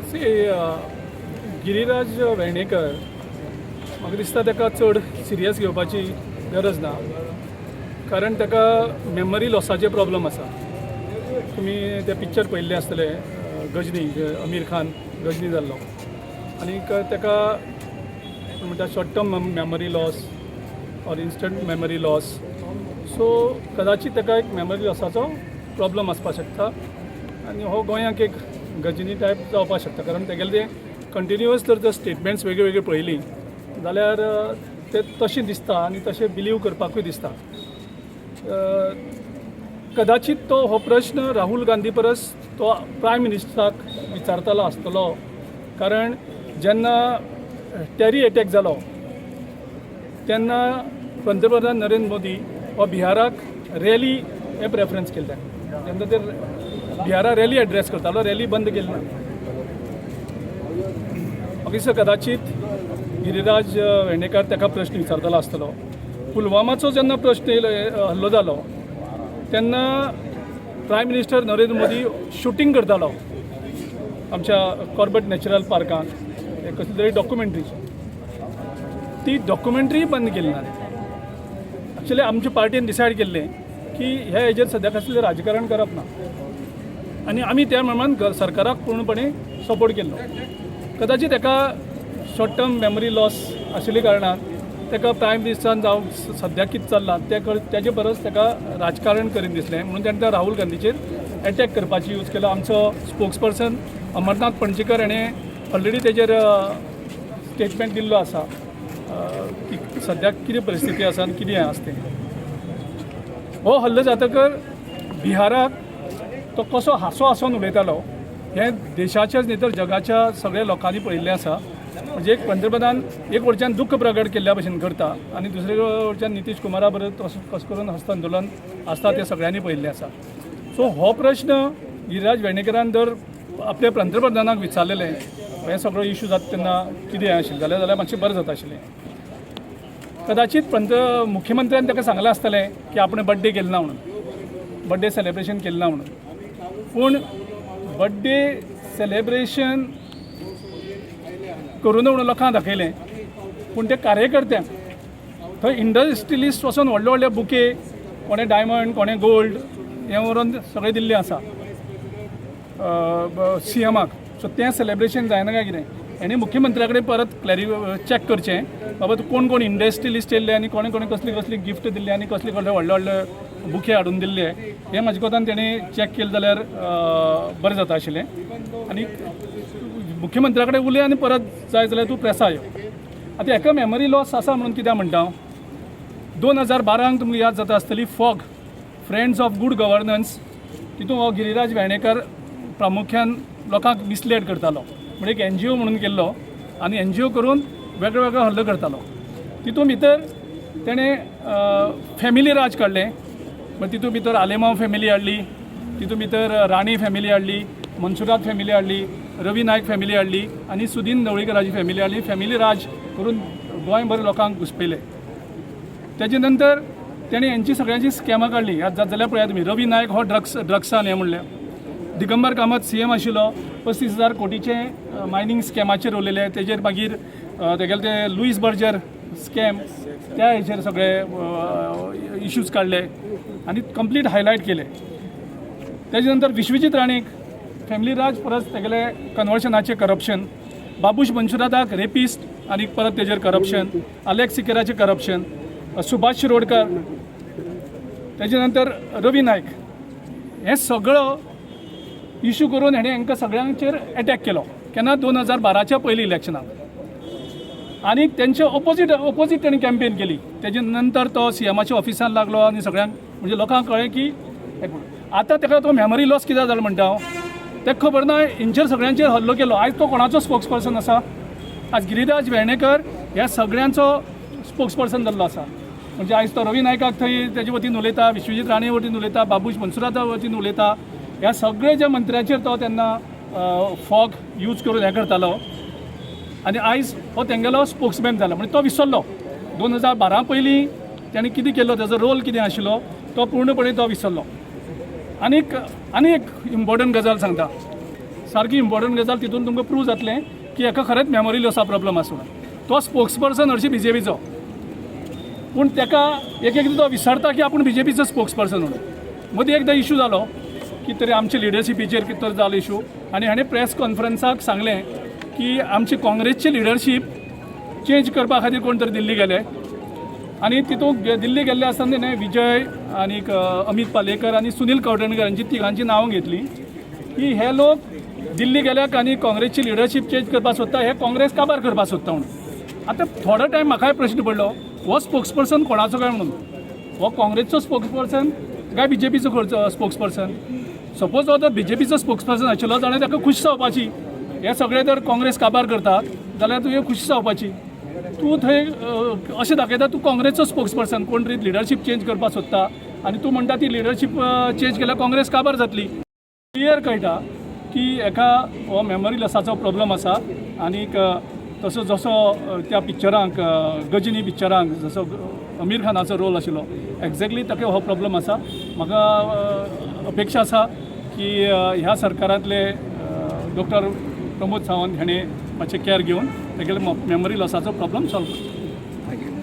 C Giriraj Vernekar म्हाका दिसता ताका चड सिरियस घेवपाची गरज ना, कारण ताका मेमरी लॉसाचे प्रॉब्लम आसा. तुमी ते पिक्चर पळयल्ले आसतले गजनी, आमीर खान गजनी जाल्लो, आनीक ताका म्हणटा short term memory loss or instant memory loss. So कदाचित ताका एक मेमरी लॉसाचो प्रॉब्लम आसपाक शकता, आनी हो गोंयाक एक गजनी टायप जावपाक शकता. कारण तेगेले ते कंटिन्युअस जर ते स्टेटमेंट्स वेगळे वेगळे पळयली जाल्यार ते तशें दिसता आनी तशें बिलीव करपाकूय दिसता. कदाचित तो हो प्रश्न राहुल गांधी परस तो प्रायम मिनिस्टराक विचारतलो आसतलो, कारण जेन्ना टॅरी अटॅक जालो तेन्ना पंतप्रधान नरेंद्र मोदी हो बिहाराक रॅली हे प्रेफरन्स केल्ले. तेन्ना ते बिहारा रॅली एड्रेस करतालो, रॅली बंद केली ना. म्हाका दिसता कदाचित गिरीराज वेर्णेकर ताका प्रश्न विचारतलो आसतलो. पुलवामाचो जेन्ना प्रश्न हल्लो जालो तेन्ना prime minister Narendra Modi shooting करतालो आमच्या कॉर्बेट नॅचरल पार्कान, कसली तरी डॉक्युमेंट्रीची. ती डॉक्युमेंट्री बंद केली ना. एक्चुअली आमच्या पार्टीन डिसायड केल्लें की ह्या हेजेर सद्या कसलें राजकारण करप ना, आनी आमी त्या प्रमाण सरकाराक पूर्णपणे सपोर्ट केल्लो. कदाचित ताका शॉर्ट टर्म मेमरी लॉस आशिल्ल्या कारणान ताका प्रायम मिनिस्टरान जावं सद्याक कितें चल्लां तेजे परस ताका राजकारण करीत दिसलें, म्हणून ताणें त्या राहुल गांधीचेर एटॅक करपाची यूज केलो. आमचो स्पोक्स पर्सन अमरनाथ पणजीकर हाणें ऑलरेडी तेजेर स्टेटमेंट दिल्लो आसा की सद्याक कितें परिस्थिती आसा आनी कितें आसा तें. हो हल्लो जातकर बिहाराक तो कसो हांसो हांसोन उलयतालो हें देशाचेच न्ही तर जगाच्या सगळ्या लोकांनी पळयल्लें आसा. म्हणजे एक पंतप्रधान एक वटच्यान दुख्ख प्रगट केल्ल्या भशेन करता आनी दुसरे वटच्यान नितीश कुमारा बरोबर कसं करून हस्त आंदोलन आसता तें सगळ्यांनी पळयल्लें आसा. सो हो प्रश्न गिरीराज वेर्णेकरान जर आपल्या पंतप्रधानाक विचारलेलें हे सगळो इश्यू जाता तेन्ना कितें आशिल्लें जाल्यार मातशें बरें जाता आशिल्लें. कदाचित मुख्यमंत्र्यान ताका सांगलें आसतलें की आपणें बर्थडे केलो ना म्हणून, बर्थडे सेलेब्रेशन केलें ना म्हणून. पूण बर्थडे सेलेब्रेशन करून म्हणून लोकांक दाखयलें, पूण ते कार्यकर्त्यांक थंय इंडस्ट्रियलिस्ट वचून व्हडले व्हडले बुके, कोणें डायमंड कोणें गोल्ड हें व्हरून सगळें दिल्लें आसा CMाक. सो तें सेलेब्रेशन जायना काय कितें. हेणें मुख्यमंत्र्या कडेन परत चॅक करचें बाबा कोण कोण इंडस्ट्रियलिस्ट येयल्ले आनी कोणें कोणें कसली कसली गिफ्ट दिल्ली आनी कसले कसले व्हडले व्हडले बुके हाडून दिल्ले हें म्हाजे कोतान तेणें चॅक केलें जाल्यार बरें जाता आशिल्लें. आनी मुख्यमंत्र्या कडेन उलय आनी परत जाय जाल्यार तूं प्रेसा यो. आतां हेका मेमरी लॉस आसा म्हणून कित्याक म्हणटा हांव. 2012 तुमकां याद जाता आसतली fog friends of good governance, तितून हो गिरीराज वेर्णेकर प्रामुख्यान लोकांक मिसलेड करतालो. म्हणजे एक NGO म्हणून केल्लो आनी NGO करून वेगळे वेगळे हल्लो करतालो. तितून भितर तेणें फॅमिली राज काडलें. तितून भितर आलेमांव फॅमिली हाडली, तितून भितर राणी फॅमिली हाडली, मनसुरात फॅमिली हाडली, रवी नायक फॅमिली हाडली आनी सुदीन ढवळीकराची फॅमिली हाडली. फॅमिली राज करून गोंयभर लोकांक घुसपयलें. तेजे नंतर तेणें हेंची सगळ्यांची स्कॅमां काडली. आतां जात जाल्यार पळयात तुमी, रवी नायक हो ड्रग्सान हें म्हणलें. दिगंबर कामत CM आशिल्लो, 35,000 कोटीचे मायनींग स्कॅमाचेर उलयले. तेजेर मागीर तेगेले ते लुईस बर्जर स्कॅम त्या हेचेर सगळे इश्यूज काडले आनी कंप्लीट हायलायट केले. तेजे नंतर विश्वजीत राणेक फॅमिली राज परत तेगेले कन्वर्शनाचें करप्शन, बाबूश मनसुराताक रेपिस्ट आनी परत तेजेर करप्शन, अलेक्स सिकेराचें करप्शन, सुभाष शिरोडकर, तेजे नंतर रवी नायक, हें सगळो इश्यू करून हेणें हांकां सगळ्यांचेर एटॅक केलो. केन्ना 2012च्या पयलीं इलेक्शनाक. आनी तेंचे ऑपोजीट तेणें कॅम्पेन केली. तेजे नंतर तो CMाच्या ऑफिसान लागलो आनी सगळ्यांक म्हणजे लोकांक कळ्ळें की आतां ताका तो मेमरी लॉस कित्याक जालो म्हणटा हांव. ताका खबर ना हेंचेर सगळ्यांचेर हल्लो केलो. आयज तो कोणाचो स्पोक्स पर्सन आसा? आज गिरीराज वेर्णेकर ह्या सगळ्यांचो स्पोक्स पर्सन जाल्लो आसा. म्हणजे आयज तो रवी नायकाक थंय तेजे वतीन उलयता, विश्वजीत राणे वतीन उलयता, बाबूश मनसुराता वतीन उलयता. ह्या सगळे जे मंत्र्याचेर तो तेन्ना फॉग यूज करून हें करतालो आनी आयज हो तेंगेलो स्पोक्समॅन जाला. म्हणजे तो विसरलो 2012 पयलीं तेणें कितें केलो, तेजो रोल कितें आशिल्लो तो पूर्णपणे तो विसरलो. आनी एक इम्पॉर्टंट गजाल सांगता. सारकी इम्पॉर्टंट गजाल तितून तुमकां प्रूव जातलें की हेका खरेंच मेमोरी लॉसा प्रॉब्लम आसा तो स्पोक्स पर्सन हरशी BJPचो पूण तेका एक एकदां तो विसरता की आपूण BJPचो स्पोक्स पर्सन म्हणून मदीं एकदां इशू जालो की तरी आमच्या लिडरशिपीचेर कितें तरी जालो इशू आनी हाणें प्रेस कॉन्फरन्साक सांगलें की आमची काँग्रेसची लिडरशीप चेंज करपा खातीर कोण तरी दिल्ली गेले आनी तितूंत दिल्ली गेल्ले आसतना तेणें विजय आनीक अमित पालेकर आनी सुनील कवठणकर हांची तिगांची नांवां घेतली की हे लोक दिल्ली गेल्याक आनी काँग्रेसची लिडरशीप चेंज करपाक सोदता हे काँग्रेस काबार करपाक सोदता म्हणून आतां थोडो टायम म्हाकाय प्रश्न पडलो हो स्पोक्स पर्सन कोणाचो काय म्हणून हो काँग्रेसचो स्पोक्स पर्सन काय BJPचो खंयचो स्पोक्स पर्सन सपोज हो जर BJPचो स्पोक्स पर्सन आशिल्लो जाल्यार ताका खुशी जावपाची हे सगळे जर काँग्रेस काबार करतात जाल्यार तुवें खुशी जावपाची तूं थंय अशें दाखयता तूं काँग्रेसचो स्पोक्स पर्सन कोण तरी लिडरशीप चेंज करपाक सोदता आनी तूं म्हणटा ती लिडरशीप चेंज केल्यार काँग्रेस काबार जातली क्लियर कळटा की हेका हो मेमरी लॉसाचो प्रॉब्लम आसा आनीक तसो जसो त्या पिक्चरांक गजनी पिक्चरांक जसो आमीर खानाचो रोल आशिल्लो एक्झॅक्टली ताका हो प्रॉब्लम आसा म्हाका अपेक्षा आसा की ह्या सरकारांतले डॉक्टर प्रमोद सावंत हाणें मातशें केअर घेवन तेगेले मेमरी लॉसाचो प्रॉब्लम सॉल्व करता.